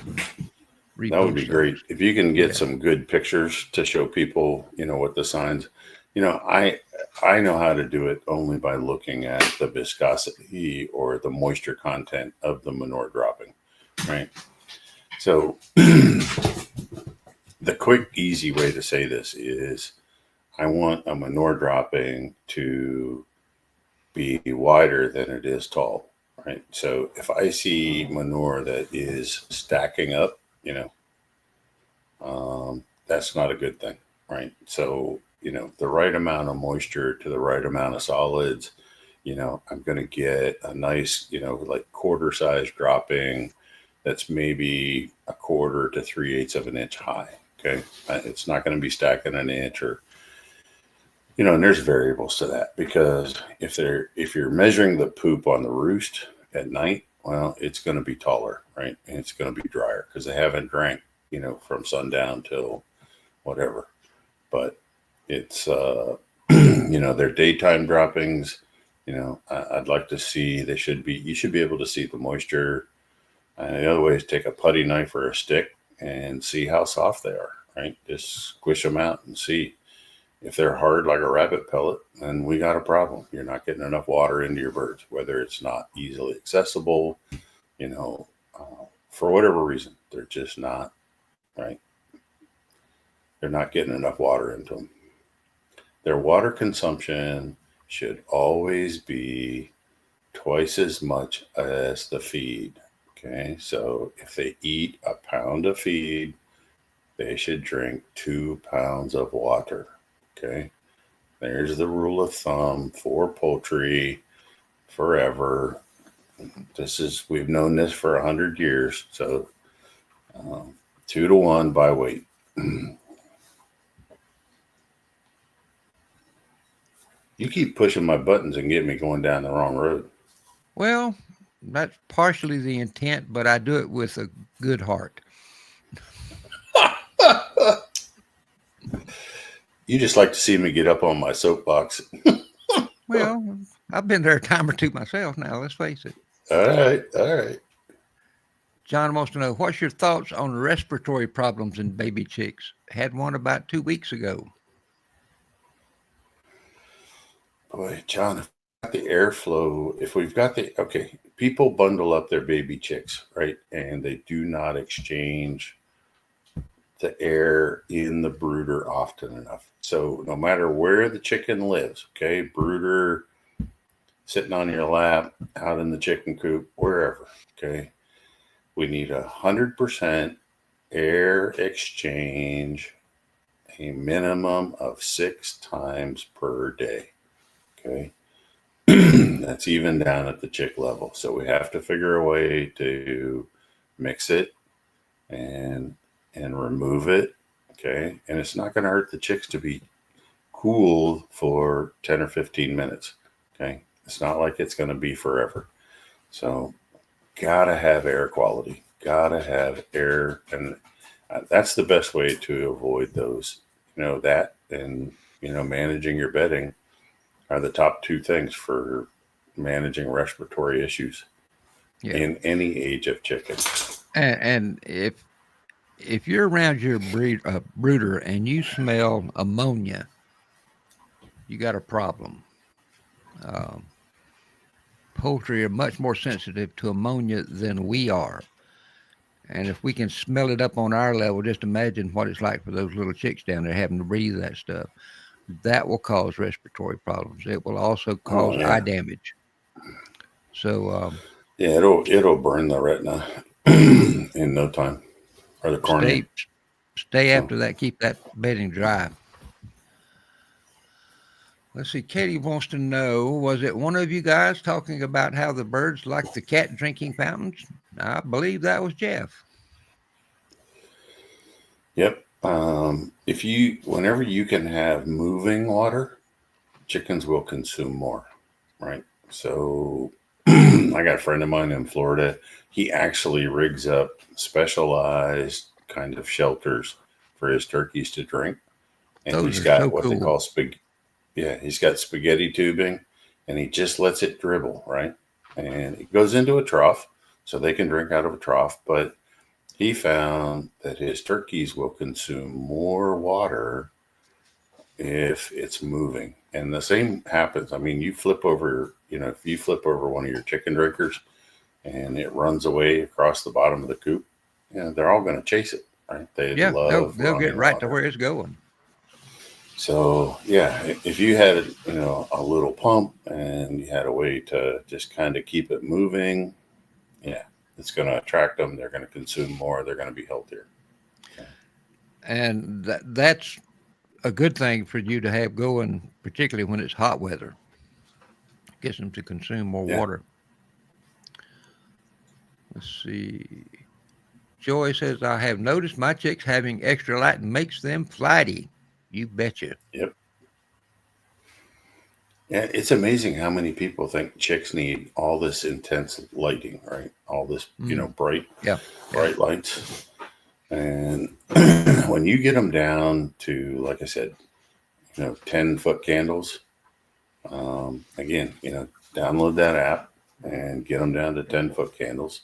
That would be great. If you can get some good pictures to show people, what the signs, I know how to do it only by looking at the viscosity or the moisture content of the manure dropping, right? So the quick, easy way to say this is I want a manure dropping to be wider than it is tall, right? So if I see manure that is stacking up, that's not a good thing, right? So, the right amount of moisture to the right amount of solids, I'm going to get a nice, like quarter size dropping that's maybe a quarter to 3/8 of an inch high. Okay. It's not going to be stacking an inch or, and there's variables to that because if you're measuring the poop on the roost at night, well, it's going to be taller, right? And it's going to be drier because they haven't drank, from sundown till whatever. But it's, their daytime droppings, I'd like to see, you should be able to see the moisture. And the other way is take a putty knife or a stick and see how soft they are, right? Just squish them out and see. If they're hard like a rabbit pellet, then we got a problem. You're not getting enough water into your birds, whether it's not easily accessible, for whatever reason. They're just not, right? They're not getting enough water into them. Their water consumption should always be twice as much as the feed. Okay, so if they eat a pound of feed, they should drink 2 pounds of water. Okay, there's the rule of thumb for poultry forever. We've known this for 100 years. So 2 to 1 by weight. You keep pushing my buttons and get me going down the wrong road.
Well, that's partially the intent, but I do it with a good heart.
You just like to see me get up on my soapbox.
Well, I've been there a time or two myself now, let's face it.
All right.
John wants to know, what's your thoughts on respiratory problems in baby chicks? Had one about 2 weeks ago.
Boy, John, if we've got people bundle up their baby chicks, right? And they do not exchange the air in the brooder often enough. So no matter where the chicken lives, okay, brooder, sitting on your lap, out in the chicken coop, wherever, okay, we need 100% air exchange, a minimum of 6 times per day. Okay, that's even down at the chick level. So we have to figure a way to mix it and remove it. Okay, and it's not going to hurt the chicks to be cool for 10 or 15 minutes. Okay, it's not like it's going to be forever. So gotta have air quality, gotta have air, and that's the best way to avoid those. That and managing your bedding are the top 2 things for managing respiratory issues in any age of chicken.
And if you're around your brooder and you smell ammonia, you got a problem. Poultry are much more sensitive to ammonia than we are. And if we can smell it up on our level, just imagine what it's like for those little chicks down there having to breathe that stuff. That will cause respiratory problems. It will also cause eye damage. So
it'll burn the retina in no time, or the cornea.
Stay after that. Keep that bedding dry. Let's see. Katie wants to know, was it one of you guys talking about how the birds like the cat drinking fountains? I believe that was Jeff.
Yep. Whenever you can have moving water, chickens will consume more, right? So I got a friend of mine in Florida. He actually rigs up specialized kind of shelters for his turkeys to drink. And he's got what they call he's got spaghetti tubing, and he just lets it dribble, right? And it goes into a trough so they can drink out of a trough. But he found that his turkeys will consume more water if it's moving. And the same happens. I mean, if you flip over one of your chicken drinkers and it runs away across the bottom of the coop, they're all going to chase it, right?
They'll get right to where it's going.
So if you had a little pump and you had a way to just kind of keep it moving, it's going to attract them. They're going to consume more. They're going to be healthier. Okay.
And that's a good thing for you to have going, particularly when it's hot weather. Gets them to consume more water. Let's see. Joy says, I have noticed my chicks having extra light makes them flighty. You betcha.
Yep. Yeah, it's amazing how many people think chicks need all this intense lighting, right? All this, bright,
Yeah.
bright lights. And when you get them down to, like I said, 10-foot candles, again, download that app and get them down to 10-foot candles.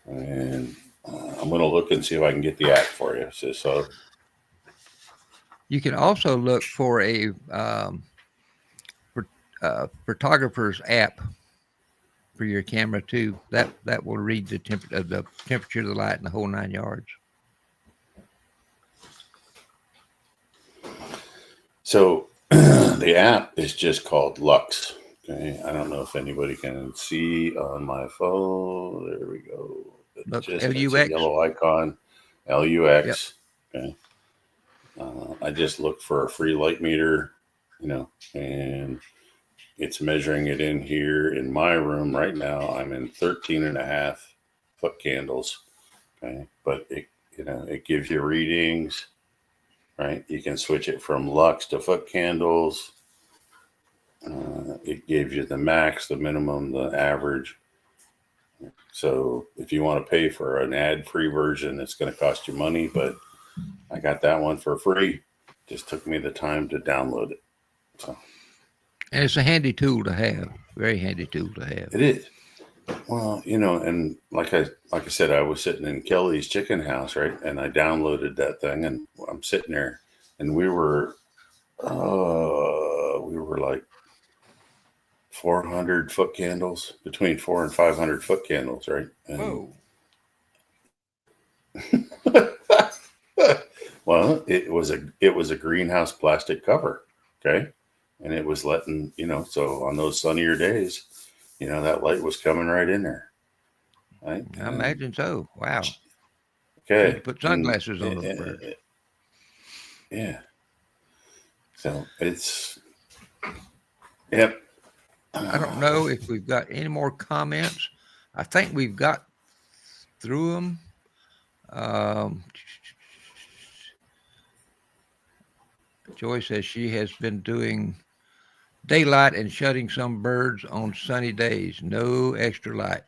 And I'm going to look and see if I can get the app for you. So
You can also look for a photographer's app for your camera too. That will read the temperature of the light and the whole 9 yards.
So the app is just called Lux. Okay, I don't know if anybody can see on my phone. There we go. It's a yellow icon, LUX.
Yep.
Okay. I just looked for a free light meter, and it's measuring it in here in my room right now. I'm in 13.5-foot candles. Okay, but it gives you readings. Right, you can switch it from lux to foot candles. It gives you the max, the minimum, the average. So if you want to pay for an ad-free version, it's going to cost you money, but I got that one for free. Just took me the time to download it. So,
and it's a handy tool to have. Very handy tool to have.
It is. Well, and like I said, I was sitting in Kelly's chicken house, right? And I downloaded that thing, and I'm sitting there, and we were like 400-foot candles, between 400 and 500-foot candles, right? And,
whoa.
Well, it was a greenhouse plastic cover, okay, and it was letting so on those sunnier days, that light was coming right in there. Right?
I imagine so. Wow.
Okay.
You put sunglasses on them first.
Yeah. So it's, yep.
I don't know if we've got any more comments. I think we've got through them. Joy says she has been doing daylight and shutting some birds on sunny days. No extra light.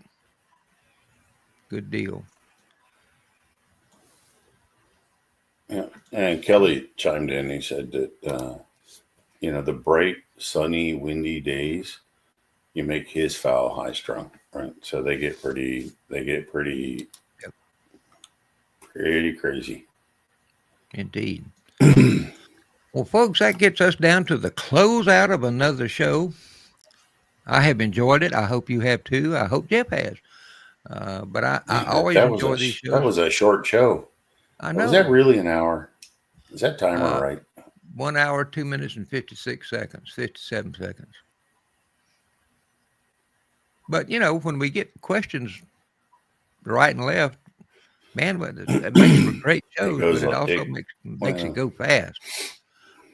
Good deal.
Yeah. And Kelly chimed in. He said that, the bright, sunny, windy days, you make his fowl high strung, right? So they get pretty
Yep.
pretty crazy.
Indeed. Well, folks, that gets us down to the closeout of another show. I have enjoyed it. I hope you have too. I hope Jeff has. But I always enjoy these shows.
That was a short show.
I know.
Was that really an hour? Is that timer right?
1 hour, 2 minutes, and 57 seconds. But, when we get questions right and left, man, it makes for great shows, but it also makes it go fast.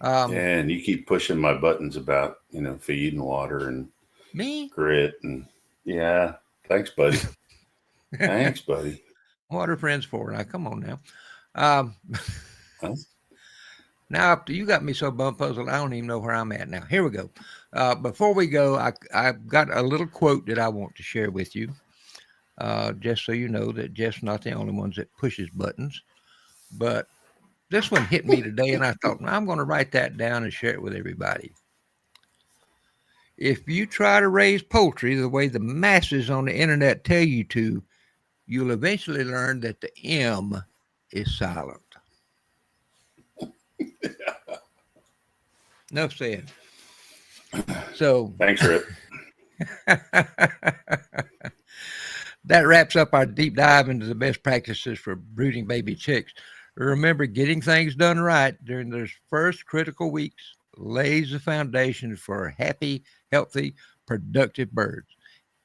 And you keep pushing my buttons about, feed and water and
me
grit. And yeah, thanks, buddy. Thanks, buddy.
What are friends for? Now, come on now. Now, you got me so bum puzzled, I don't even know where I'm at now. Here we go. Before we go, I've got a little quote that I want to share with you, just so you know that Jeff's not the only ones that pushes buttons. But this one hit me today, and I thought, I'm going to write that down and share it with everybody. If you try to raise poultry the way the masses on the internet tell you to, you'll eventually learn that the M is silent. Enough said. So
thanks, Rip.
That wraps up our deep dive into the best practices for brooding baby chicks. Remember, getting things done right during those first critical weeks lays the foundation for happy, healthy, productive birds.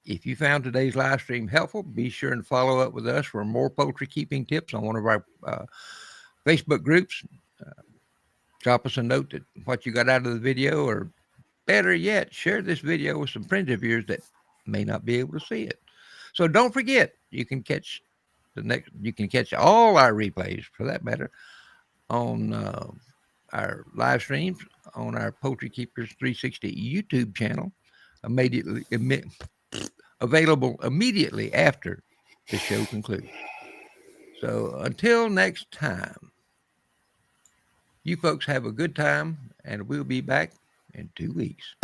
If you found today's live stream helpful, be sure and follow up with us for more poultry keeping tips on one of our Facebook groups. Drop us a note that what you got out of the video, or better yet, share this video with some friends of yours that may not be able to see it. So don't forget, you can catch all our replays, for that matter, on our live streams on our Poultry Keepers 360 YouTube channel, available immediately after the show concludes. So until next time, you folks have a good time, and we'll be back in 2 weeks.